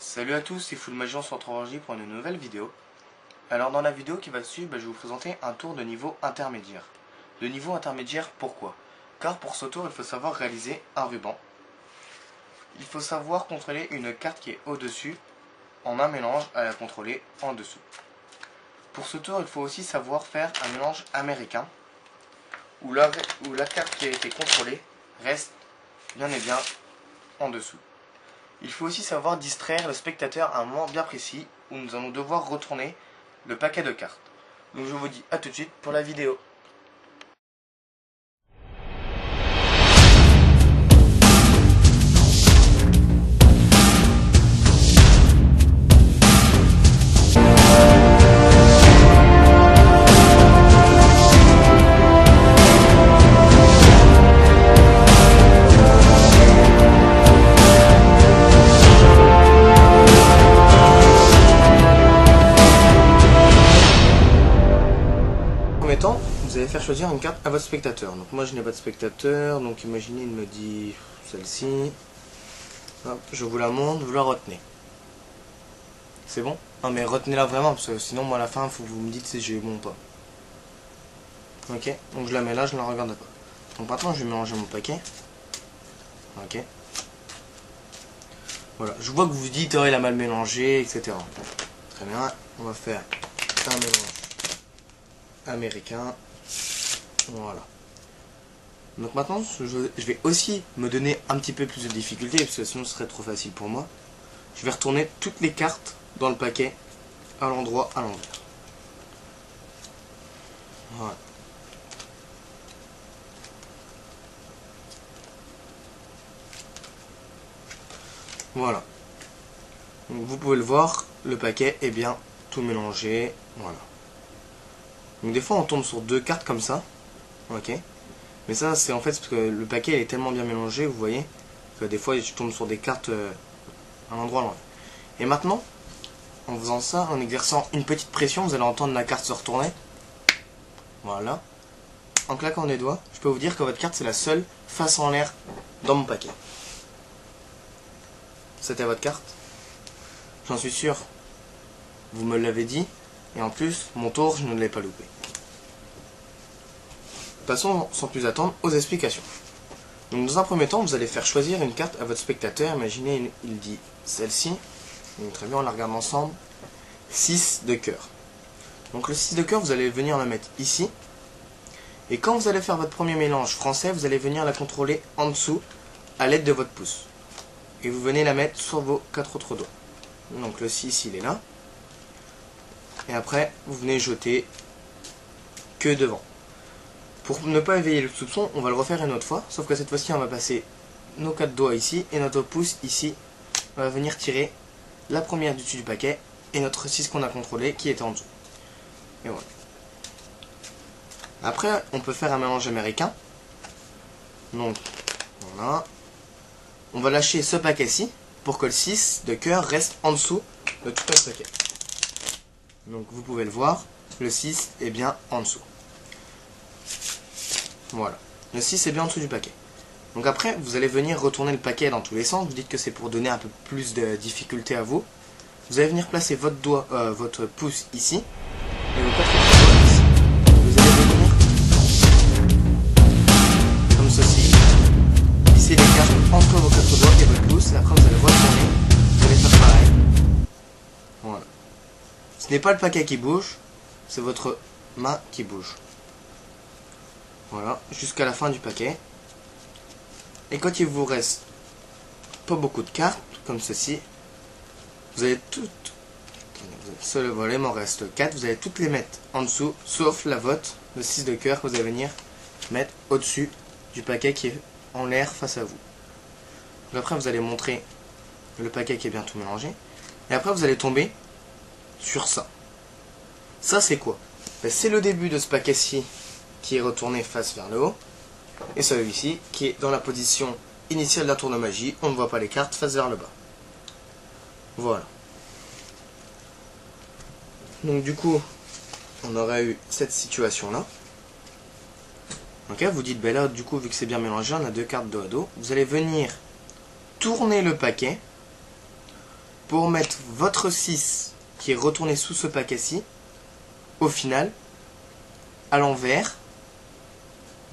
Salut à tous, c'est Fullmagie, on se retrouve aujourd'hui pour une nouvelle vidéo. Alors dans la vidéo qui va suivre, je vais vous présenter un tour de niveau intermédiaire. Le niveau intermédiaire, pourquoi? Car pour ce tour, il faut savoir réaliser un ruban. Il faut savoir contrôler une carte qui est au-dessus en un mélange à la contrôler en dessous. Pour ce tour, il faut aussi savoir faire un mélange américain où la carte qui a été contrôlée reste bien et bien en dessous. Il faut aussi savoir distraire le spectateur à un moment bien précis où nous allons devoir retourner le paquet de cartes. Donc je vous dis à tout de suite pour la vidéo. Vous allez faire choisir une carte à votre spectateur. Donc moi je n'ai pas de spectateur, donc imaginez il me dit celle-ci. Hop, je vous la montre, vous la retenez. C'est bon? Non mais retenez-la vraiment, parce que sinon moi à la fin il faut que vous me dites si j'ai eu bon ou pas. Ok, donc je la mets là, je ne la regarde pas. Donc maintenant je vais mélanger mon paquet. Ok. Voilà, je vois que vous vous dites oh il a mal mélangé, etc. Très bien, on va faire un mélange américain. Voilà. Donc maintenant, je vais aussi me donner un petit peu plus de difficulté, parce que sinon ce serait trop facile pour moi. Je vais retourner toutes les cartes dans le paquet, à l'endroit, à l'envers. Voilà. Voilà. Donc vous pouvez le voir, le paquet est bien tout mélangé. Voilà. Donc des fois on tombe sur deux cartes comme ça. Ok. Mais ça c'est en fait parce que le paquet est tellement bien mélangé, vous voyez, que des fois je tombe sur des cartes à l'endroit à l'envers. Et maintenant, en faisant ça, en exerçant une petite pression, vous allez entendre la carte se retourner. Voilà. En claquant des doigts, je peux vous dire que votre carte c'est la seule face en l'air dans mon paquet. C'était votre carte. J'en suis sûr. Vous me l'avez dit. Et en plus, mon tour, je ne l'ai pas loupé. Passons sans plus attendre aux explications. Donc dans un premier temps, vous allez faire choisir une carte à votre spectateur. Imaginez, il dit celle-ci. Très bien, on la regarde ensemble. 6 de cœur. Donc le 6 de cœur, vous allez venir la mettre ici. Et quand vous allez faire votre premier mélange français, vous allez venir la contrôler en dessous à l'aide de votre pouce. Et vous venez la mettre sur vos 4 autres doigts. Donc le 6, il est là. Et après, vous venez jeter que devant. Pour ne pas éveiller le soupçon, on va le refaire une autre fois. Sauf que cette fois-ci, on va passer nos 4 doigts ici et notre pouce ici. On va venir tirer la première du dessus du paquet et notre 6 qu'on a contrôlé qui était en dessous. Et voilà. Après, on peut faire un mélange américain. Donc, voilà. On va lâcher ce paquet-ci pour que le 6 de cœur reste en dessous de tout notre paquet. Donc, vous pouvez le voir, le 6 est bien en dessous. Voilà, le 6 est bien en dessous du paquet. Donc après, vous allez venir retourner le paquet dans tous les sens. Vous dites que c'est pour donner un peu plus de difficulté à vous. Vous allez venir placer votre doigt, votre pouce ici. Et vos 4 doigts ici. Vous allez venir comme ceci. Glisser les cartes entre vos 4 doigts et votre pouce. Et après, vous allez retourner. Vous allez faire pareil. Voilà. Ce n'est pas le paquet qui bouge, c'est votre main qui bouge. Voilà, jusqu'à la fin du paquet. Et quand il vous reste pas beaucoup de cartes, comme ceci, vous allez toutes... Voilà, il m'en reste 4, vous allez toutes les mettre en dessous, sauf la vôtre, le 6 de cœur, que vous allez venir mettre au-dessus du paquet qui est en l'air face à vous. Donc après, vous allez montrer le paquet qui est bien tout mélangé. Et après, vous allez tomber sur ça. Ça, c'est quoi? Ben, c'est le début de ce paquet-ci qui est retourné face vers le haut, et celui-ci qui est dans la position initiale d'un tour de magie, on ne voit pas les cartes face vers le bas. Voilà. Donc du coup, on aurait eu cette situation-là. Ok, vous dites, ben là, du coup, vu que c'est bien mélangé, on a deux cartes dos à dos. Vous allez venir tourner le paquet pour mettre votre 6 qui est retourné sous ce paquet-ci, au final, à l'envers,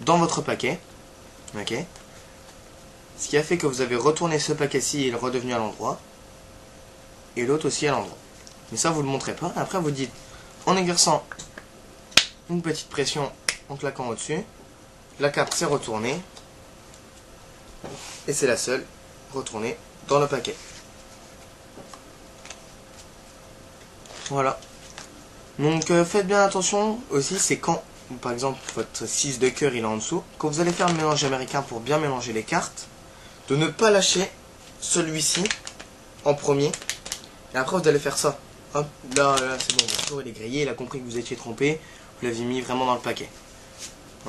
dans votre paquet. Ok. Ce qui a fait que vous avez retourné ce paquet-ci et il est redevenu à l'endroit. Et l'autre aussi à l'endroit. Mais ça, vous ne le montrez pas. Après, vous dites, en exerçant une petite pression, en claquant au-dessus, la carte s'est retournée. Et c'est la seule retournée dans le paquet. Voilà. Donc faites bien attention aussi, c'est quand, par exemple, votre 6 de cœur il est en dessous, quand vous allez faire le mélange américain pour bien mélanger les cartes, de ne pas lâcher celui-ci en premier. Et après vous allez faire ça. Hop, là c'est bon, votre tour il est grillé, il a compris que vous étiez trompé, vous l'avez mis vraiment dans le paquet.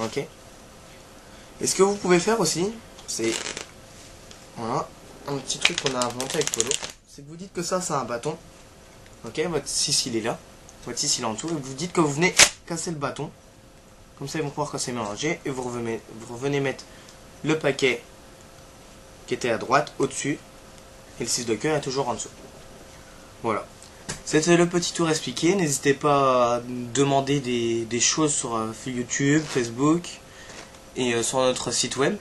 Ok. Et ce que vous pouvez faire aussi, c'est, voilà, un petit truc qu'on a inventé avec Polo, c'est que vous dites que ça c'est un bâton. Ok, votre 6 il est là, votre 6 il est en dessous, et vous dites que vous venez casser le bâton. Comme ça ils vont croire que c'est mélangé, et vous revenez mettre le paquet qui était à droite au-dessus, et le 6 de cœur est toujours en dessous. Voilà. C'était le petit tour expliqué. N'hésitez pas à demander des choses sur YouTube, Facebook et sur notre site web.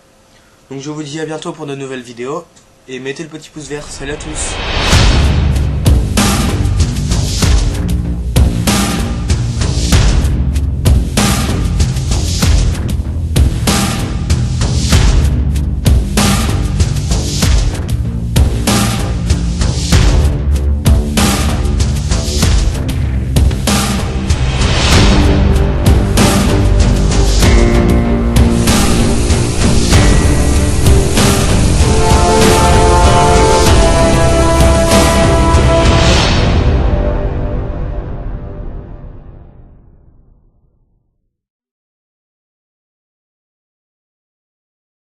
Donc je vous dis à bientôt pour de nouvelles vidéos. Et mettez le petit pouce vert. Salut à tous.